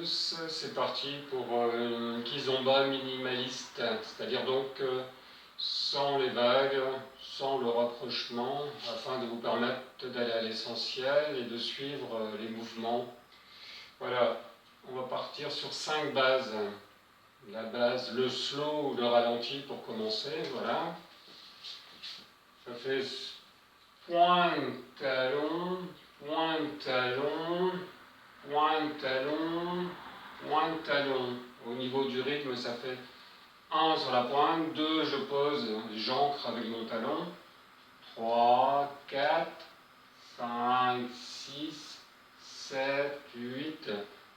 tous, c'est parti pour une kizomba minimaliste, c'est-à-dire donc sans les vagues, sans le rapprochement, afin de vous permettre d'aller à l'essentiel et de suivre les mouvements. Voilà, on va partir sur 5 bases. La base, le slow ou le ralenti pour commencer, voilà. Ça fait pointe, talon, pointe, talon, pointe, talon, pointe, talon. Au niveau du rythme, ça fait 1 sur la pointe, 2, je pose, j'ancre avec mon talon, 3, 4, 5, 6, 7, 8.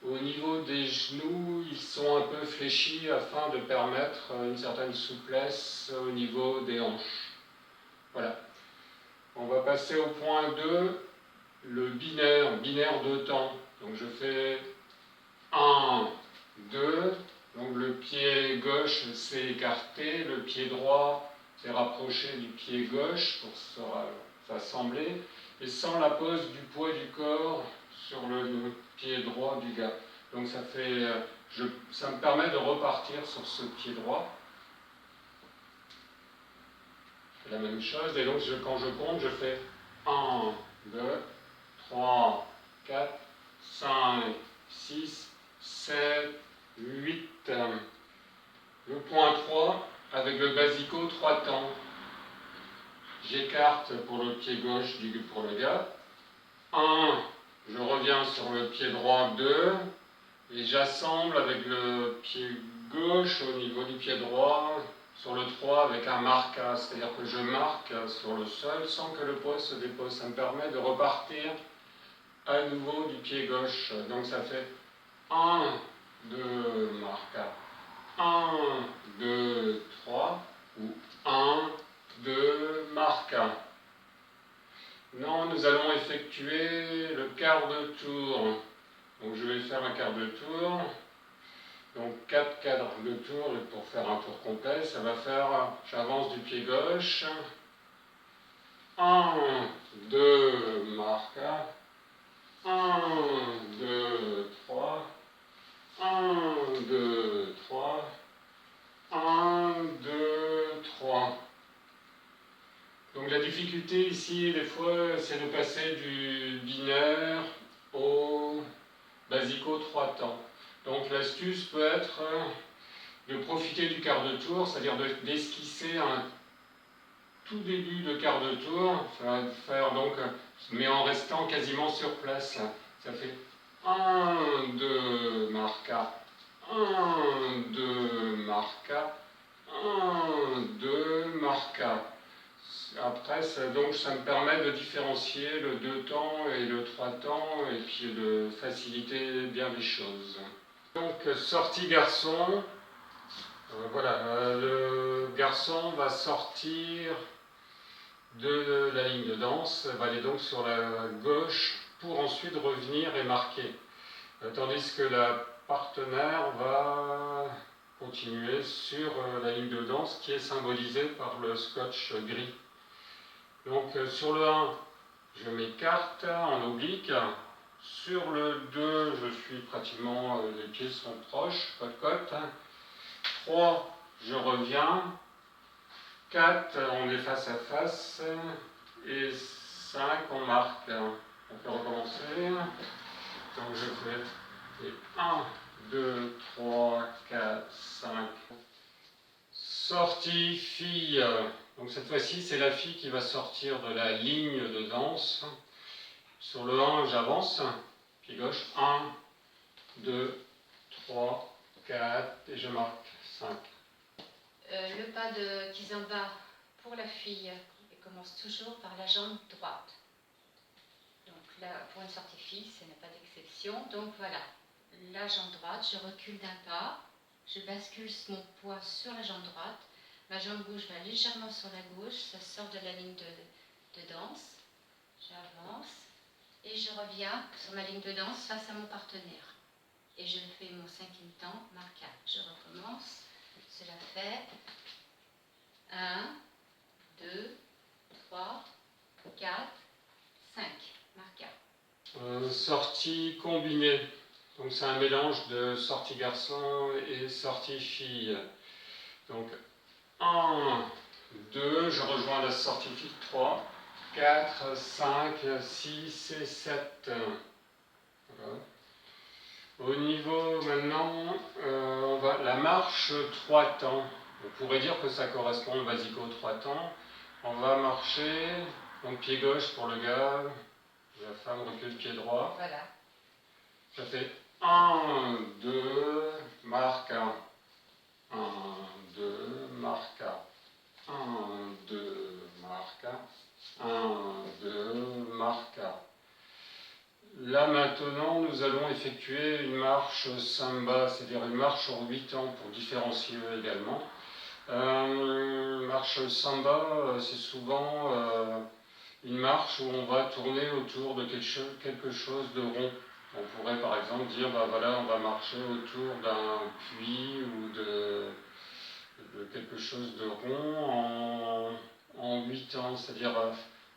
Au niveau des genoux, ils sont un peu fléchis afin de permettre une certaine souplesse au niveau des hanches. Voilà. On va passer au point 2, le binaire de temps. Donc je fais 1, 2, donc le pied gauche s'est écarté, le pied droit s'est rapproché du pied gauche pour s'assembler, et sans la pose du poids du corps sur le pied droit du gars. Donc ça me permet de repartir sur ce pied droit. Je fais la même chose, et donc quand je compte, je fais 1, 2, 3, 4, 5, 6, 7, 8. Le point 3, avec le basico, 3 temps. J'écarte pour le pied gauche pour le gars. 1, je reviens sur le pied droit, 2, et j'assemble avec le pied gauche au niveau du pied droit, sur le 3 avec un marca, c'est-à-dire que je marque sur le sol sans que le poids se dépose. Ça me permet de repartir à nouveau du pied gauche. Donc ça fait 1, 2, marca, 1, 2, 3, ou 1, 2, marca. Non, nous allons effectuer le quart de tour. Donc je vais faire un quart de tour. Donc 4 quarts de tour, et pour faire un tour complet, ça va faire, j'avance du pied gauche. 1, 2, marca. 1, 2, 3. 1, 2, 3. 1, 2, 3. Donc la difficulté ici, des fois, c'est de passer du binaire au basico 3 temps. Donc l'astuce peut être de profiter du quart de tour, c'est-à-dire d'esquisser un tout début de quart de tour, ça va faire donc, mais en restant quasiment sur place. Ça fait 1, 2, marca, 1, 2, marca, 1, 2, marca. Après, donc, ça me permet de différencier le 2 temps et le 3 temps, et puis de faciliter bien les choses. Donc, sortie garçon. Voilà, le garçon va sortir de la ligne de danse, va aller donc sur la gauche pour ensuite revenir et marquer. Tandis que la partenaire va continuer sur la ligne de danse qui est symbolisée par le scotch gris. Donc sur le 1, je m'écarte en oblique. Sur le 2, je suis pratiquement, les pieds sont proches, côte-côte. 3, je reviens. 4, on est face à face. Et 5, on marque. On peut recommencer. Donc je fais 1, 2, 3, 4, 5. Sortie fille. Donc cette fois-ci, c'est la fille qui va sortir de la ligne de danse. Sur le 1, j'avance. Pied gauche. 1, 2, 3, 4. Et je marque 5. Le pas de kizomba pour la fille, il commence toujours par la jambe droite. Donc là, pour une sortie fille, ce n'est pas d'exception. Donc voilà, la jambe droite, je recule d'un pas, je bascule mon poids sur la jambe droite, ma jambe gauche va légèrement sur la gauche, ça sort de la ligne de danse, j'avance et je reviens sur ma ligne de danse face à mon partenaire. Et je fais mon 5e temps, marca. Je recommence, cela fait 1, 2, 3, 4, 5, marca. Sortie combinée. Donc c'est un mélange de sortie garçon et sortie fille. Donc 1, 2, je rejoins la sortie fille, 3, 4, 5, 6 et 7. Voilà. Au niveau maintenant, on va la marche 3 temps. On pourrait dire que ça correspond basiquement aux 3 temps. On va marcher, donc pied gauche pour le gars, la femme recule pied droit. Voilà. Ça fait 1, 2, marque 1. 1, 2, marque 1. 1, 2, marque 1. 1, 2, marque 1. Là maintenant, nous allons effectuer une marche samba, c'est-à-dire une marche en 8 temps pour différencier également. Marche samba, c'est souvent une marche où on va tourner autour de quelque chose de rond. On pourrait par exemple dire, bah voilà, on va marcher autour d'un puits ou de quelque chose de rond en 8 temps, c'est-à-dire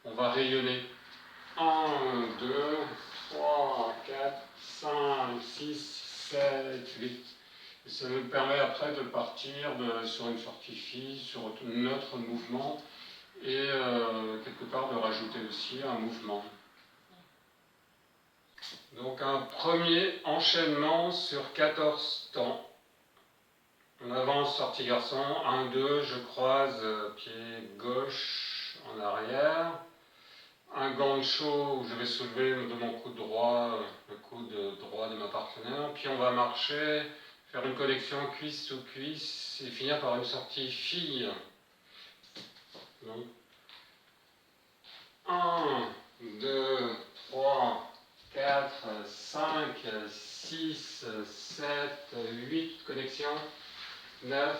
on va rayonner. 1, 2, 3, 4, 5, 6, 7, 8. Et ça nous permet après de partir sur une sortie fille, sur notre mouvement, et quelque part de rajouter aussi un mouvement. Donc un premier enchaînement sur 14 temps. On avance, sortie garçon, 1, 2, je croise, pied gauche en arrière. Un gancho où je vais soulever de mon coude droit, le coude droit de ma partenaire. Puis on va marcher, faire une connexion cuisse sous cuisse et finir par une sortie fille. Donc, 1, 2, 3, 4, 5, 6, 7, 8 connexions. 9,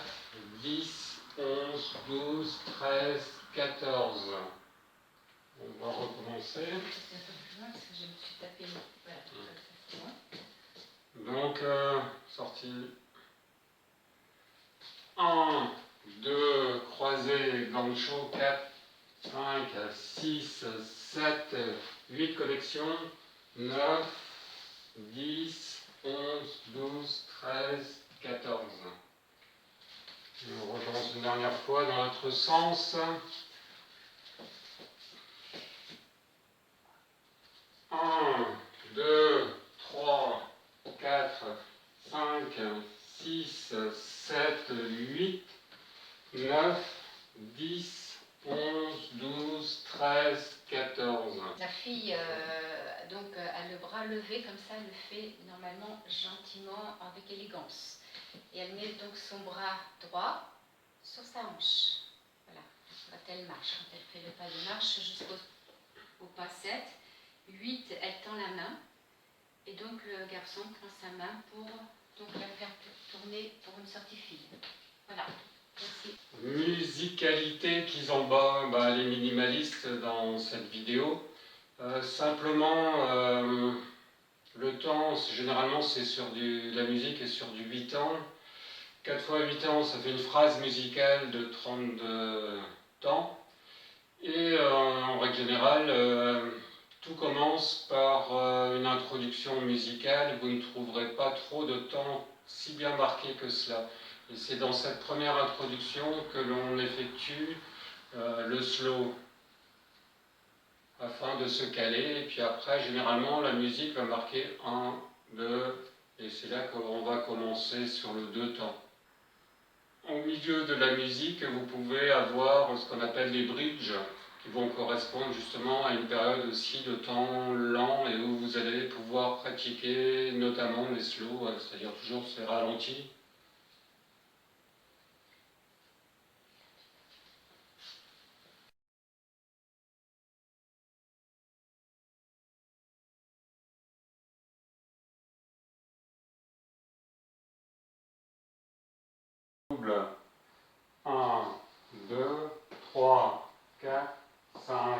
10, 11, 12, 13, 14. On va recommencer. C'est un peu plus loin parce que je me suis tapé. Voilà, ça c'est bon. Donc, sortie 1, 2, croisé, gancho, 4, 5, 6, 7, 8 connexions, 9, 10, 11, 12, 13, 14. Et on recommence une dernière fois dans l'autre sens. 1, 2, 3, 4, 5, 6, 7, 8, 9, 10, 11, 12, 13, 14. La fille donc a le bras levé comme ça, elle le fait normalement gentiment avec élégance. Et elle met donc son bras droit sur sa hanche. Voilà, quand elle marche, quand elle fait le pas de marche jusqu'au pas 7. 8, elle tend la main. Et donc le garçon prend sa main pour donc, la faire tourner pour une sortie fille. Voilà. Merci. Musicalité Kizomba, elle est minimaliste dans cette vidéo. Simplement, le temps, généralement, c'est sur la musique est sur du 8 temps. 4 fois 8 temps, ça fait une phrase musicale de 32 temps. Et en règle générale, tout commence par une introduction musicale. Vous ne trouverez pas trop de temps si bien marqué que cela. Et c'est dans cette première introduction que l'on effectue le slow afin de se caler. Et puis après, généralement, la musique va marquer 1, 2, et c'est là qu'on va commencer sur le 2 temps. Au milieu de la musique, vous pouvez avoir ce qu'on appelle des bridges qui vont correspondre justement à une période aussi de temps lent et où vous allez pouvoir pratiquer notamment les slows, c'est-à-dire toujours ces ralentis. Double. 1, 2, 3, 4, 5,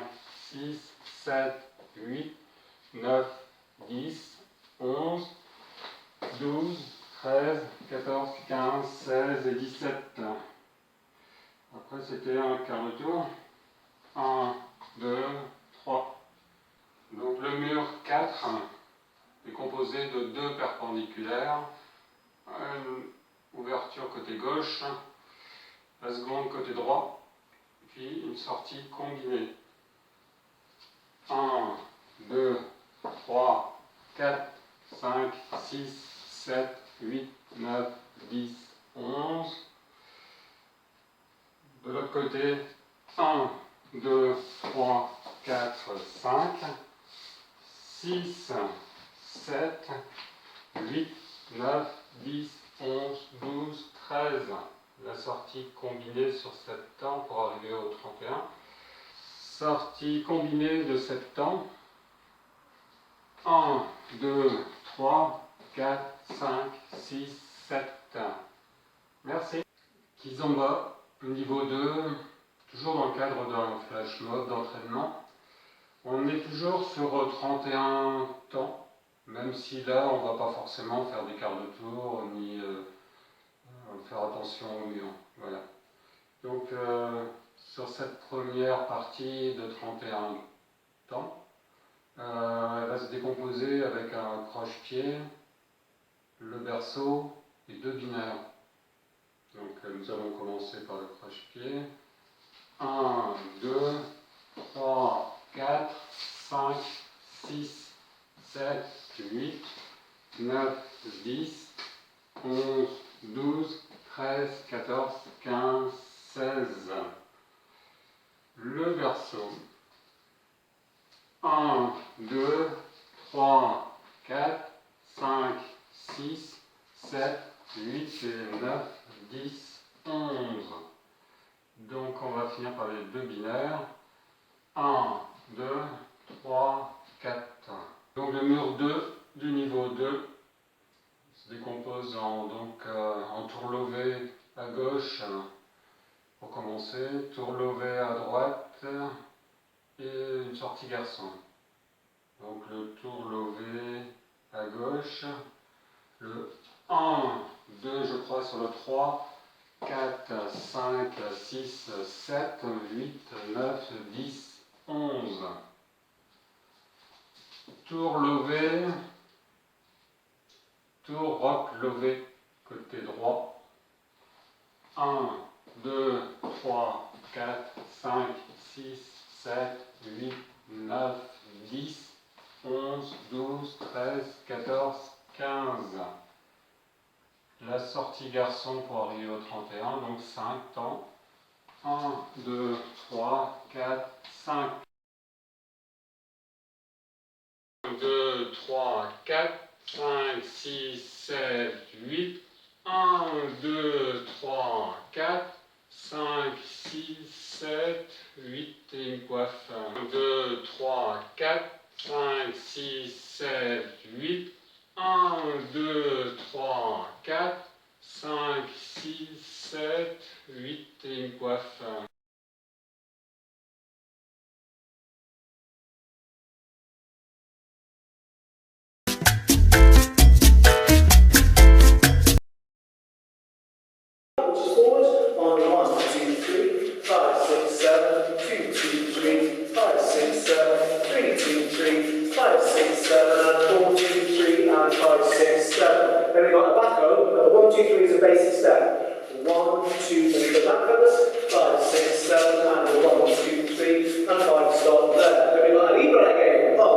6, 7, 8, 9, 10, 11, 12, 13, 14, 15, 16 et 17. Après c'était un quart de tour. 1, 2, 3. Donc le mur 4. est composé de deux perpendiculaires, une ouverture côté gauche, la seconde côté droit, puis une sortie combinée. 1, 2, 3, 4, 5, 6, 7, 8, 9, 10, 11. De l'autre côté, 1, 2, 3, 4, 5, 6, 7, 8, 9, 10, 11, 12, 13. La sortie combinée sur 7 temps pour arriver au 31. Sortie combinée de 7 temps. 1, 2, 3, 4, 5, 6, 7. Merci. Kizomba, niveau 2, toujours dans le cadre d'un flash mob d'entraînement. On est toujours sur 31 temps, même si là on ne va pas forcément faire des quarts de tour, ni faire attention au mur. Voilà. Donc sur cette première partie de 31 temps, elle va se décomposer avec un croche-pied, le berceau et deux binaires. Donc nous allons commencer par le croche-pied. 1, 2, 3, 4, 5, 6, 7, 8, 9, 10, 11, 12, 13, 14, 15, 16. Le berceau. 1, 2, 3, 4, 5, 6, 7, 8 et 9, 10, 11. Donc on va finir par les deux binaires. 1, 2, 3, 4. Donc le mur 2 du niveau 2 se décompose en tour levé à gauche pour commencer, tour levé à droite et une sortie garçon. Donc le tour levé à gauche, le 1, 2 je crois sur le 3, 4, 5, 6, 7, 8, 9, 10, 11. Tour levé, tour rock levé côté droit. 1, 2, 3, 4, 5, 6, 7, 8, 9, 10, 11, 12, 13, 14, 15. La sortie garçon pour arriver au 31, donc 5 temps. 1, 2, 3, 4, 5. 1, 2, 3, 4, 5, 6, 7, 8. 1, 2, 3, 4, 5, 6, 7, 8 et une coiffe. 1, 2, 3, 4, 5, 6, 7, 8. 1, 2, 3, 4, 5, 6, 7, 8 et une coiffe. Then we've got a back up, 1, 2, 3 is a basic step. 1, 2, 3 the back ups, 5, 6, 7, and 1, 2, 3, and 5 stop there. Then we've got a Libra again, 1,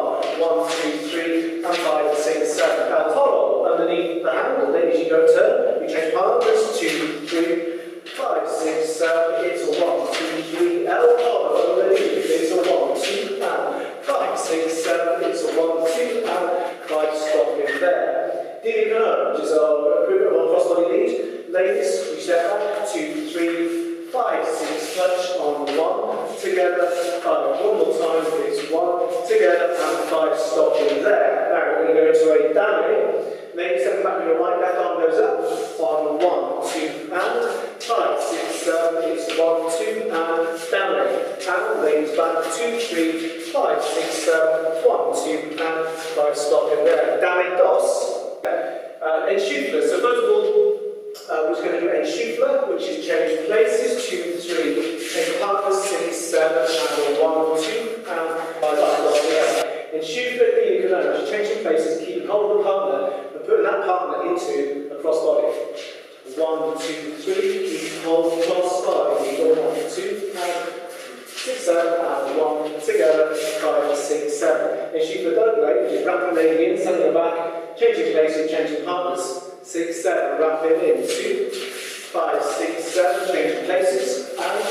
2, 3, and 5, 6, 7. Now Toro underneath the handle, then as you go turn, we change partners, 2, 3, 5, 6, 7, it's a 1, 2, 3, L, Toro underneath, it's a 1, 2, and 5, 6, 7, it's a 1, 2, and 5 stop in there. Didi Canoe, which is our equivalent of our crossbody lead. Ladies, we step back, 2, 3, 5, 6, touch on 1, together, 5, one more time, it's 1, together, and 5, stop in there. Now we're going to go into a dame. Ladies, step back with your right, left arm goes up, on 1, 2, and 5, 6, 7, it's 1, 2, and down. And ladies back, 2, 3, 5, 6, 7, 1, 2, and 5, stop in there. Dame dos. Enchufler. So first of all, we're going to do enchufler, which is change places, 2, 3, change partners, 6, 7, and 1, 2, and 5 stop there. Enchufler, you can changing places, keep it hold. 7, and 1 together, 5, 6, 7. Issue for third leg, just wrap the leg in, send it back, changing places, changing partners, 6, 7, wrap it in, 2, 5, 6, 7, changing places, and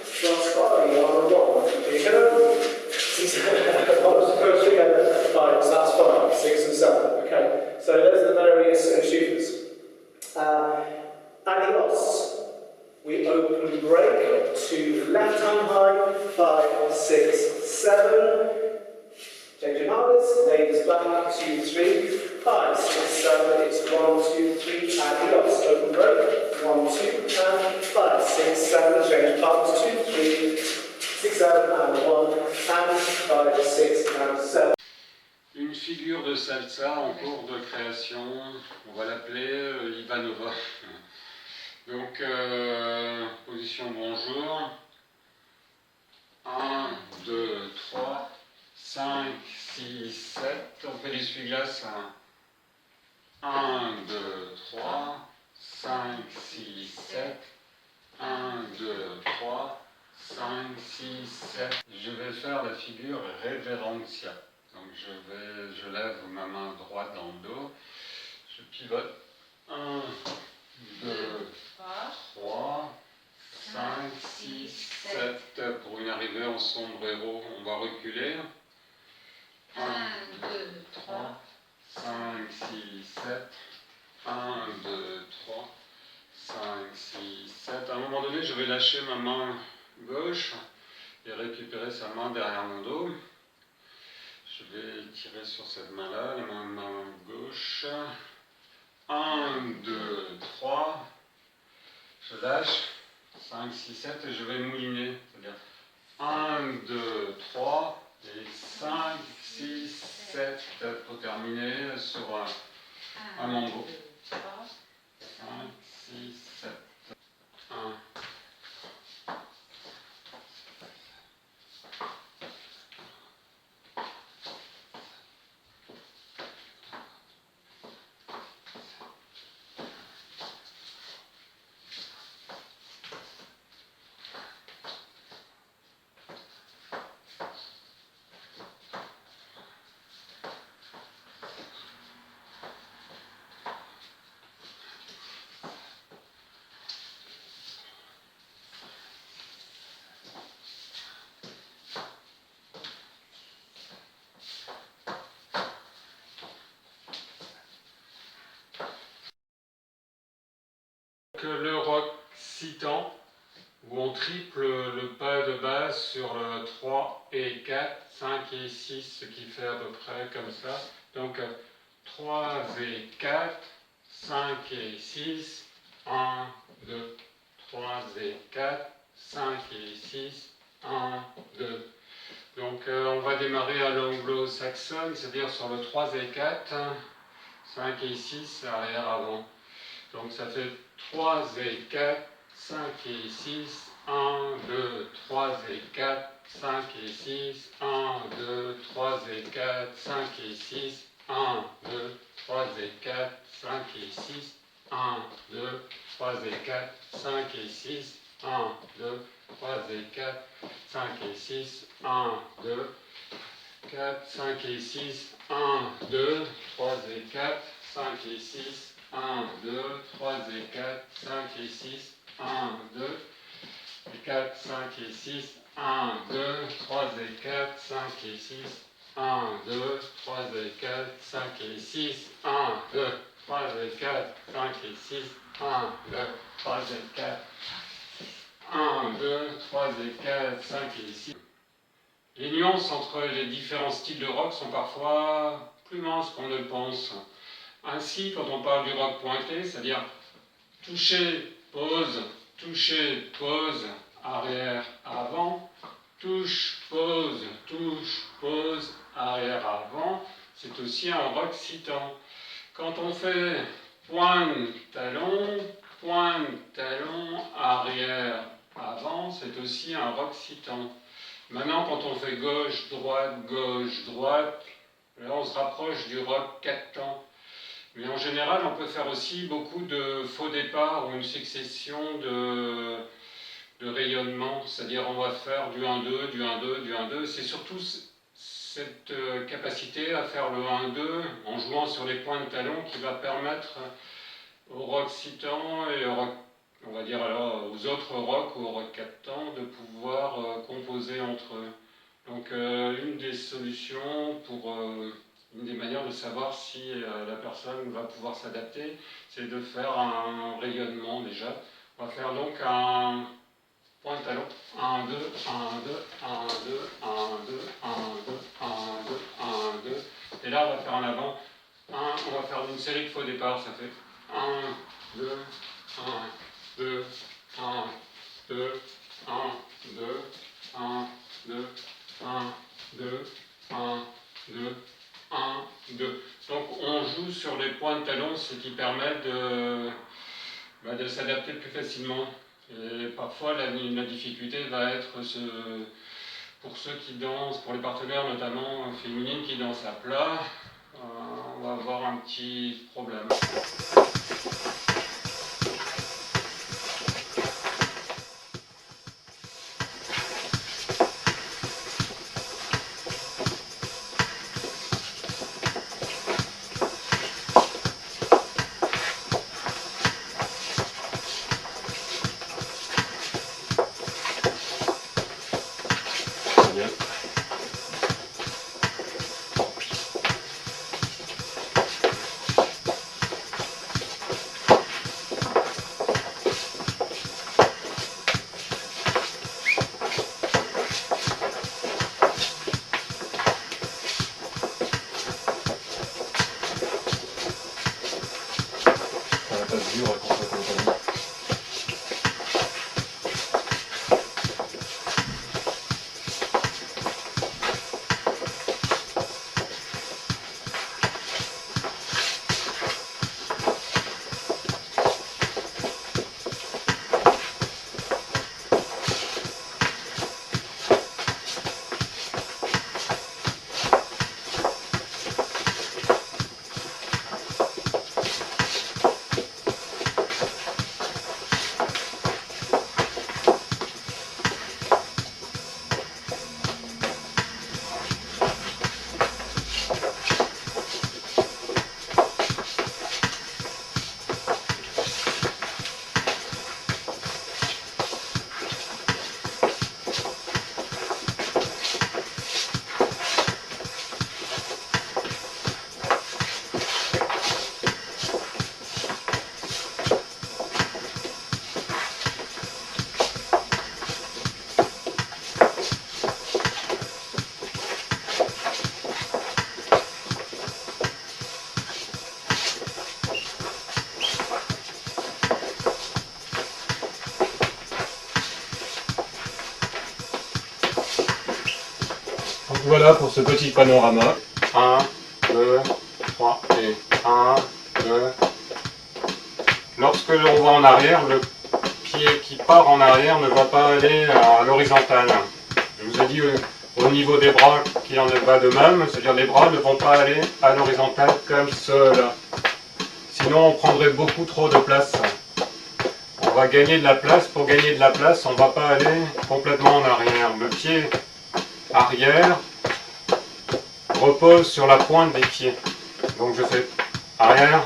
cross body on 1. Here you go. 6, 7, push together, 5, so that's 5, 6 and 7. Okay, so those are the various shoots. Adios. We open break to left hand high, 5, 6, 7. Changing partners, ladies back, 2, 3, 5, 6, 7. It's 1, 2, 3, adios. Open break, 1, 2, and 5, 6, 7. Change partners, 2, 3, 6, 7, and 1, and 5, 6, and 7. Une figure de salsa en cours de création, on va l'appeler Ivanova. Donc, position bonjour. 1, 2, 3, 5, 6, 7. On fait l'essuie-glace. 1, 2, 3, 5, 6, 7. 1, 2, 3, 5, 6, 7. Je vais faire la figure Reverencia. Donc je lève ma main droite dans le dos. Je pivote. 1, 2, 3, 5, 6, 7. Pour une arrivée en sombrero, on va reculer. 1, 2, 3, 5, 6, 7. 1, 2, 3, 5, 6, 7. À un moment donné, je vais lâcher ma main gauche et récupérer sa main derrière mon dos. Je vais tirer sur cette main-là, la main gauche. 1, 2, 3. Je lâche. 5, 6, 7 et je vais mouliner. C'est-à-dire 1, 2, 3 et 5, 6, 7 pour terminer sur un mango. 5, 6, 7. 1. Le rock citant, où on triple le pas de base sur le 3 et 4, 5 et 6, ce qui fait à peu près comme ça. Donc 3 et 4, 5 et 6, 1, 2, 3 et 4, 5 et 6, 1, 2. Donc on va démarrer à l'anglo-saxonne, c'est-à-dire sur le 3 et 4, 5 et 6, arrière-avant. Donc ça fait 3 et 4, 5 et 6, 1, 2, 3 et 4, 5 et 6, 1, 2, 3 et 4, 5 et 6, 1, 2, 3 et 4, 5 et 6, 1, 2, 3 et 4, 5 et 6, 1, 2, 3 et 4, 5 et 6, 1, 2, 4, 5 et 6, 1, 2, 3 et 4, 5 et 6, 1, 2, 3 et 4, 5 et 6, 1, 2, et 4, 5 et 6, 1, 2, 3 et 4, 5 et 6, 1, 2, 3 et 4, 5 et 6, 1, 2, 3 et 4, 5 et 6, 1, 2, 3 et 4, 1, 2, 3 et 4, 5 et 6. Les nuances entre les différents styles de rock sont parfois plus minces qu'on ne le pense. Ainsi, quand on parle du rock pointé, c'est-à-dire toucher, pause, arrière, avant, touche, pause, arrière, avant, c'est aussi un rock citant. Quand on fait pointe, talon, arrière, avant, c'est aussi un rock citant. Maintenant, quand on fait gauche, droite, là on se rapproche du rock 4 temps. Mais en général, on peut faire aussi beaucoup de faux départs ou une succession de de rayonnement, c'est-à-dire on va faire du 1-2, du 1-2, du 1-2. C'est surtout cette capacité à faire le 1-2 en jouant sur les points de talon qui va permettre aux rocs 6 temps et aux rocs, on va dire alors aux autres rocs ou aux rocs 4 temps de pouvoir composer entre eux. Donc une des solutions pour une des manières de savoir si la personne va pouvoir s'adapter, c'est de faire un rayonnement déjà. On va faire donc un point de talon. 1, 2, 1, 2, 1, 2, 1, 2, 1, 2, 1, 2, 1, 2. Et là, on va faire en avant. On va faire une série de faux départs. Ça fait 1, 2, 1, 2, 1, 2, 1, 2, 1, 2, 1, 2, 1, 2, 1, 2. Donc on joue sur les points de talon, ce qui permet de s'adapter plus facilement. Et parfois la difficulté va être pour ceux qui dansent, pour les partenaires notamment féminines qui dansent à plat, on va avoir un petit problème. Donc voilà pour ce petit panorama. 1, 2, 3 et 1, 2. Lorsque l'on va en arrière, le pied qui part en arrière ne va pas aller à l'horizontale. Je vous ai dit au niveau des bras qu'il en va de même, c'est-à-dire les bras ne vont pas aller à l'horizontale comme cela. Sinon on prendrait beaucoup trop de place. On va gagner de la place. Pour gagner de la place, on ne va pas aller complètement en arrière. Le pied arrière repose sur la pointe des pieds. Donc je fais arrière,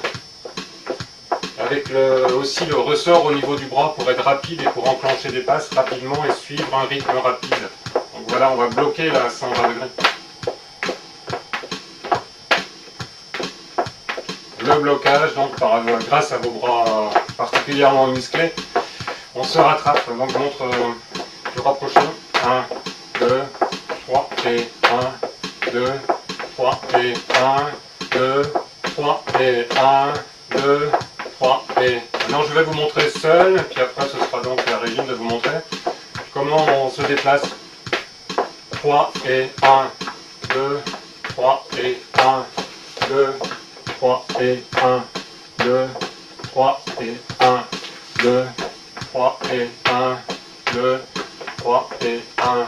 avec aussi le ressort au niveau du bras pour être rapide et pour enclencher des passes rapidement et suivre un rythme rapide. Donc voilà, on va bloquer là à 120 degrés. Le blocage, donc grâce à vos bras particulièrement musclés, on se rattrape. Donc je montre le rapprochement. 1, 2, 3 et 1, 2, 3 et 1, 2, 3 et 1, 2, 3 et... Maintenant je vais vous montrer seul, puis après ce sera donc la Régine de vous montrer comment on se déplace. 3 et 1, 2, 3 et 1, 2, 3 et 1, 2, 3 et 1, 2, 3 et 1, 2, 3 et 1,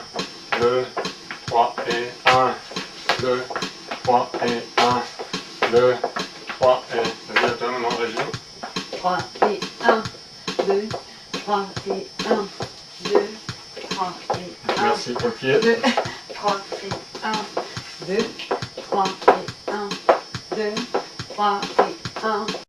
2, 3 et 1, 2, 3 et 1, 2, 3 et... Vas-y à toi maintenant, Régine. 3 et 1, 2, 3 et 1, 2, 3 et 1. Merci pour le pied. 2, 3 et 1. 2, 3 et 1. 2, 3 et 1.